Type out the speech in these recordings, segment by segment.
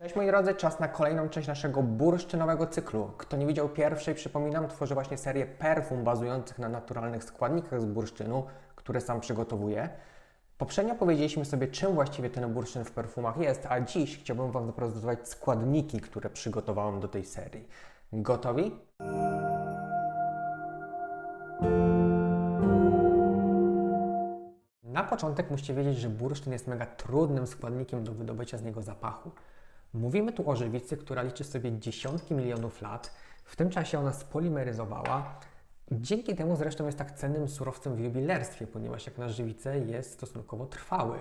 Cześć moi drodzy, czas na kolejną część naszego bursztynowego cyklu. Kto nie widział pierwszej, przypominam, tworzę właśnie serię perfum bazujących na naturalnych składnikach z bursztynu, które sam przygotowuję. Poprzednio powiedzieliśmy sobie, czym właściwie ten bursztyn w perfumach jest, a dziś chciałbym Wam zaprezentować składniki, które przygotowałem do tej serii. Gotowi? Na początek musicie wiedzieć, że bursztyn jest mega trudnym składnikiem do wydobycia z niego zapachu. Mówimy tu o żywicy, która liczy sobie dziesiątki milionów lat. W tym czasie ona spolimeryzowała. Dzięki temu zresztą jest tak cennym surowcem w jubilerstwie, ponieważ jak na żywicę jest stosunkowo trwały.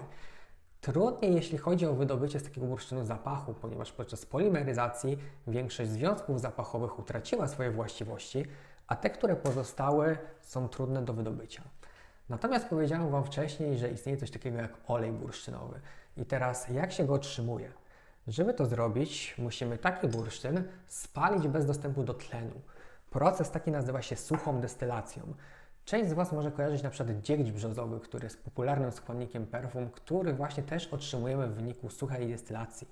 Trudniej jeśli chodzi o wydobycie z takiego bursztynu zapachu, ponieważ podczas polimeryzacji większość związków zapachowych utraciła swoje właściwości, a te, które pozostały, są trudne do wydobycia. Natomiast powiedziałem Wam wcześniej, że istnieje coś takiego jak olej bursztynowy. I teraz jak się go otrzymuje? Żeby to zrobić, musimy taki bursztyn spalić bez dostępu do tlenu. Proces taki nazywa się suchą destylacją. Część z Was może kojarzyć na przykład dziegć brzozowy, który jest popularnym składnikiem perfum, który właśnie też otrzymujemy w wyniku suchej destylacji.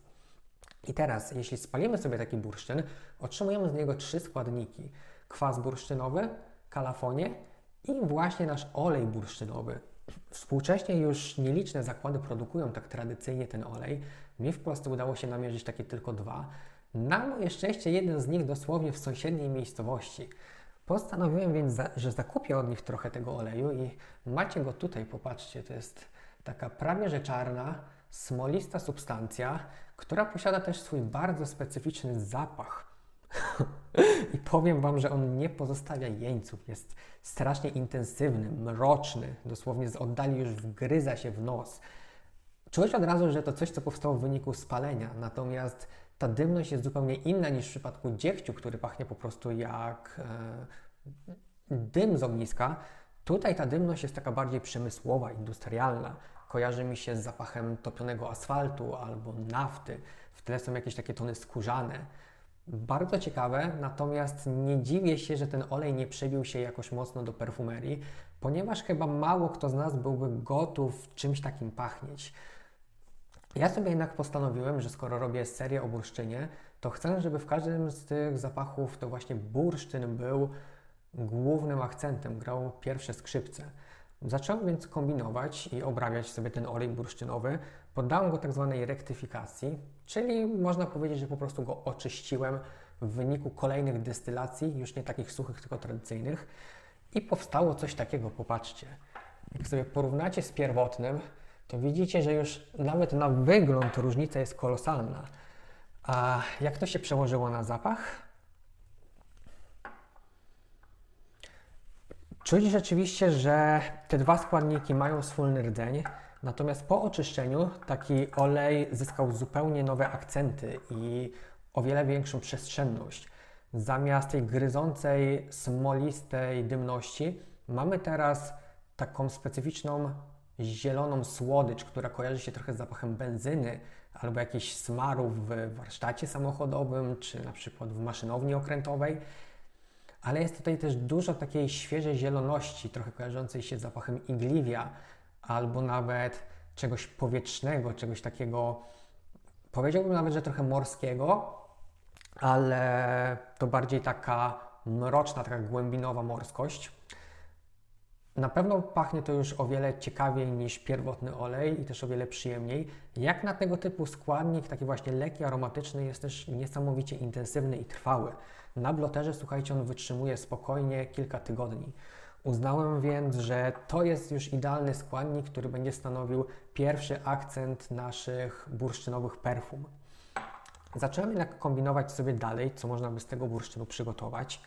I teraz, jeśli spalimy sobie taki bursztyn, otrzymujemy z niego trzy składniki. Kwas bursztynowy, kalafonie i właśnie nasz olej bursztynowy. Współcześnie już nieliczne zakłady produkują tak tradycyjnie ten olej. Mi w Polsce udało się namierzyć takie tylko dwa. Na moje szczęście jeden z nich dosłownie w sąsiedniej miejscowości. Postanowiłem więc, że zakupię od nich trochę tego oleju i macie go tutaj, popatrzcie, to jest taka prawie że czarna, smolista substancja, która posiada też swój bardzo specyficzny zapach. I powiem Wam, że on nie pozostawia jeńców. Jest strasznie intensywny, mroczny, dosłownie z oddali już wgryza się w nos. Czuć od razu, że to coś, co powstało w wyniku spalenia, natomiast ta dymność jest zupełnie inna niż w przypadku dziegciu, który pachnie po prostu jak dym z ogniska. Tutaj ta dymność jest taka bardziej przemysłowa, industrialna. Kojarzy mi się z zapachem topionego asfaltu albo nafty. W tle są jakieś takie tony skórzane. Bardzo ciekawe, natomiast nie dziwię się, że ten olej nie przebił się jakoś mocno do perfumerii, ponieważ chyba mało kto z nas byłby gotów czymś takim pachnieć. Ja sobie jednak postanowiłem, że skoro robię serię o bursztynie, to chcę, żeby w każdym z tych zapachów to właśnie bursztyn był głównym akcentem, grał pierwsze skrzypce. Zacząłem więc kombinować i obrabiać sobie ten olej bursztynowy. Poddałem go tak zwanej rektyfikacji, czyli można powiedzieć, że po prostu go oczyściłem w wyniku kolejnych destylacji, już nie takich suchych, tylko tradycyjnych. I powstało coś takiego, popatrzcie. Jak sobie porównacie z pierwotnym, to widzicie, że już nawet na wygląd różnica jest kolosalna. A jak to się przełożyło na zapach? Czuć rzeczywiście, że te dwa składniki mają wspólny rdzeń, natomiast po oczyszczeniu taki olej zyskał zupełnie nowe akcenty i o wiele większą przestrzenność. Zamiast tej gryzącej, smolistej dymności mamy teraz taką specyficzną zieloną słodycz, która kojarzy się trochę z zapachem benzyny albo jakichś smarów w warsztacie samochodowym czy na przykład w maszynowni okrętowej. Ale jest tutaj też dużo takiej świeżej zieloności, trochę kojarzącej się z zapachem igliwia, albo nawet czegoś powietrznego, czegoś takiego, powiedziałbym nawet, że trochę morskiego, ale to bardziej taka mroczna, taka głębinowa morskość. Na pewno pachnie to już o wiele ciekawiej niż pierwotny olej i też o wiele przyjemniej. Jak na tego typu składnik, taki właśnie lekki, aromatyczny, jest też niesamowicie intensywny i trwały. Na bloterze, słuchajcie, on wytrzymuje spokojnie kilka tygodni. Uznałem więc, że to jest już idealny składnik, który będzie stanowił pierwszy akcent naszych bursztynowych perfum. Zacząłem jednak kombinować sobie dalej, co można by z tego bursztynu przygotować.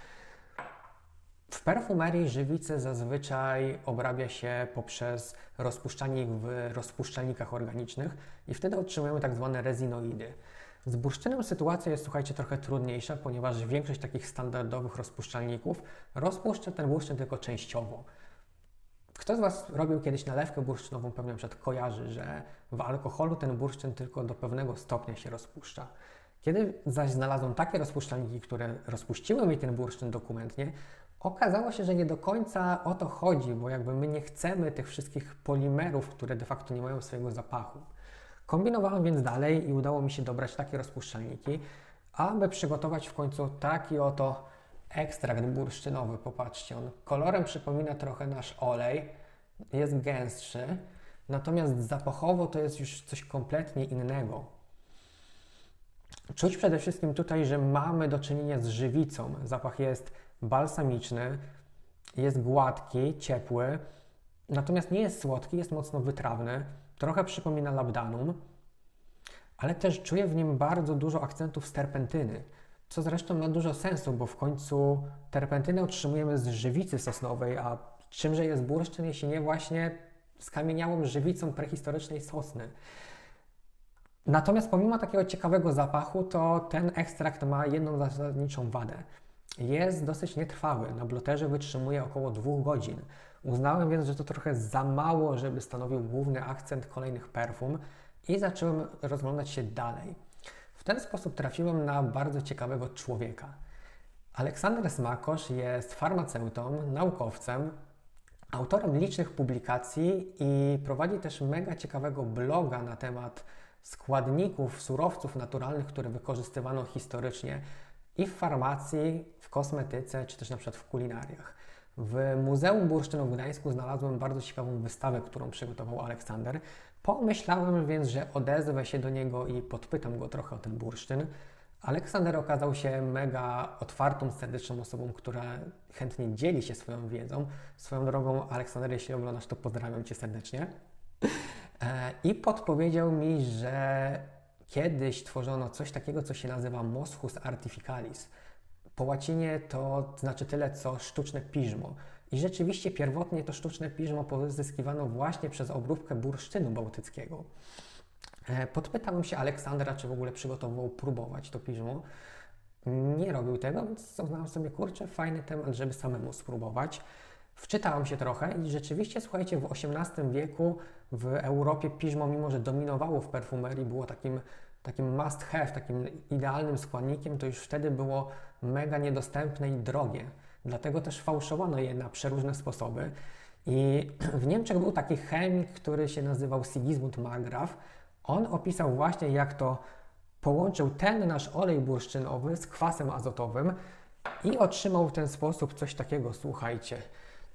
W perfumerii żywicy zazwyczaj obrabia się poprzez rozpuszczanie ich w rozpuszczalnikach organicznych i wtedy otrzymujemy tak zwane rezinoidy. Z bursztynem sytuacja jest, słuchajcie, trochę trudniejsza, ponieważ większość takich standardowych rozpuszczalników rozpuszcza ten bursztyn tylko częściowo. Kto z Was robił kiedyś nalewkę bursztynową, pewnie na przykład kojarzy, że w alkoholu ten bursztyn tylko do pewnego stopnia się rozpuszcza. Kiedy zaś znalazłem takie rozpuszczalniki, które rozpuściły mi ten bursztyn dokumentnie, okazało się, że nie do końca o to chodzi, bo jakby my nie chcemy tych wszystkich polimerów, które de facto nie mają swojego zapachu. Kombinowałem więc dalej i udało mi się dobrać takie rozpuszczalniki, aby przygotować w końcu taki oto ekstrakt bursztynowy. Popatrzcie, on kolorem przypomina trochę nasz olej, jest gęstszy, natomiast zapachowo to jest już coś kompletnie innego. Czuć przede wszystkim tutaj, że mamy do czynienia z żywicą. Zapach jest balsamiczny, jest gładki, ciepły, natomiast nie jest słodki, jest mocno wytrawny, trochę przypomina labdanum, ale też czuję w nim bardzo dużo akcentów z terpentyny, co zresztą ma dużo sensu, bo w końcu terpentynę otrzymujemy z żywicy sosnowej, a czymże jest bursztyn, jeśli nie właśnie skamieniałą żywicą prehistorycznej sosny. Natomiast pomimo takiego ciekawego zapachu, to ten ekstrakt ma jedną zasadniczą wadę. Jest dosyć nietrwały, na bloterze wytrzymuje około 2 godzin. Uznałem więc, że to trochę za mało, żeby stanowił główny akcent kolejnych perfum i zacząłem rozglądać się dalej. W ten sposób trafiłem na bardzo ciekawego człowieka. Aleksander Smakosz jest farmaceutą, naukowcem, autorem licznych publikacji i prowadzi też mega ciekawego bloga na temat składników, surowców naturalnych, które wykorzystywano historycznie i w farmacji, w kosmetyce, czy też na przykład w kulinariach. W Muzeum Bursztynu w Gdańsku znalazłem bardzo ciekawą wystawę, którą przygotował Aleksander. Pomyślałem więc, że odezwę się do niego i podpytam go trochę o ten bursztyn. Aleksander okazał się mega otwartą, serdeczną osobą, która chętnie dzieli się swoją wiedzą. Swoją drogą, Aleksander, jeśli oglądasz, to pozdrawiam Cię serdecznie. I podpowiedział mi, że kiedyś tworzono coś takiego, co się nazywa moschus artificialis. Po łacinie to znaczy tyle, co sztuczne piżmo. I rzeczywiście pierwotnie to sztuczne piżmo pozyskiwano właśnie przez obróbkę bursztynu bałtyckiego. Podpytałem się Aleksandra, czy w ogóle przygotował próbować to piżmo. Nie robił tego, więc uznałem sobie, kurczę, fajny temat, żeby samemu spróbować. Wczytałem się trochę i rzeczywiście, słuchajcie, w XVIII wieku w Europie piżmo, mimo że dominowało w perfumerii, było takim must have, takim idealnym składnikiem, to już wtedy było mega niedostępne i drogie. Dlatego też fałszowano je na przeróżne sposoby. I w Niemczech był taki chemik, który się nazywał Sigismund Margraf. On opisał właśnie, jak to połączył ten nasz olej bursztynowy z kwasem azotowym i otrzymał w ten sposób coś takiego, słuchajcie,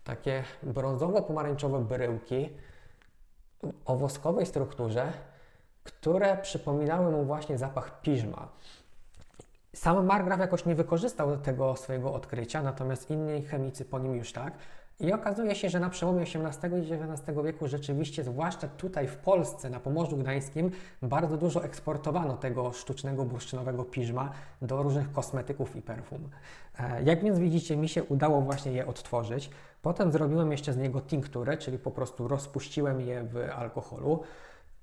takie brązowo-pomarańczowe bryłki o woskowej strukturze, które przypominały mu właśnie zapach piżma. Sam Margraf jakoś nie wykorzystał tego swojego odkrycia, natomiast inni chemicy po nim już tak. I okazuje się, że na przełomie XVIII i XIX wieku rzeczywiście, zwłaszcza tutaj w Polsce, na Pomorzu Gdańskim, bardzo dużo eksportowano tego sztucznego bursztynowego piżma do różnych kosmetyków i perfum. Jak więc widzicie, mi się udało właśnie je odtworzyć. Potem zrobiłem jeszcze z niego tinkturę, czyli po prostu rozpuściłem je w alkoholu.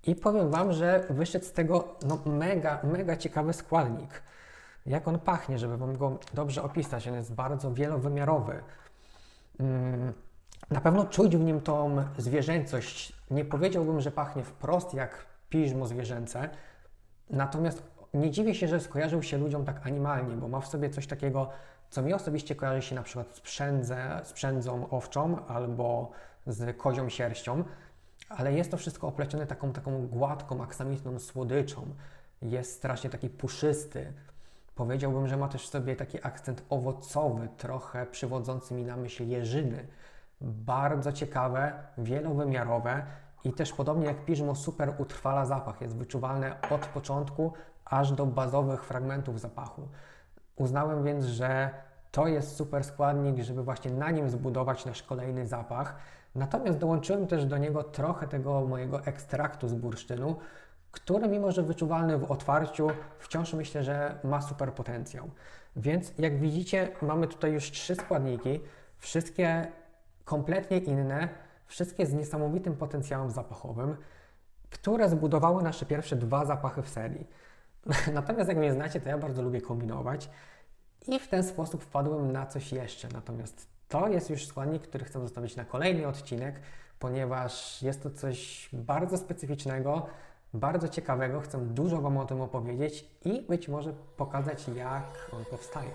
I powiem Wam, że wyszedł z tego mega ciekawy składnik. Jak on pachnie, żeby Wam go dobrze opisać, on jest bardzo wielowymiarowy. Na pewno czuć w nim tą zwierzęcość. Nie powiedziałbym, że pachnie wprost jak piżmo zwierzęce, natomiast nie dziwię się, że skojarzył się ludziom tak animalnie, bo ma w sobie coś takiego, co mi osobiście kojarzy się na przykład z przędzą owczą albo z kozią sierścią, ale jest to wszystko oplecione taką gładką, aksamitną słodyczą. Jest strasznie taki puszysty. Powiedziałbym, że ma też w sobie taki akcent owocowy, trochę przywodzący mi na myśl jeżyny. Bardzo ciekawe, wielowymiarowe i też podobnie jak piżmo super utrwala zapach. Jest wyczuwalne od początku aż do bazowych fragmentów zapachu. Uznałem więc, że to jest super składnik, żeby właśnie na nim zbudować nasz kolejny zapach. Natomiast dołączyłem też do niego trochę tego mojego ekstraktu z bursztynu, który mimo, że wyczuwalny w otwarciu, wciąż myślę, że ma super potencjał. Więc jak widzicie, mamy tutaj już 3 składniki, wszystkie kompletnie inne, wszystkie z niesamowitym potencjałem zapachowym, które zbudowały nasze pierwsze 2 zapachy w serii. Natomiast jak mnie znacie, to ja bardzo lubię kombinować i w ten sposób wpadłem na coś jeszcze. Natomiast to jest już składnik, który chcę zostawić na kolejny odcinek, ponieważ jest to coś bardzo specyficznego, bardzo ciekawego. Chcę dużo Wam o tym opowiedzieć i być może pokazać, jak on powstaje.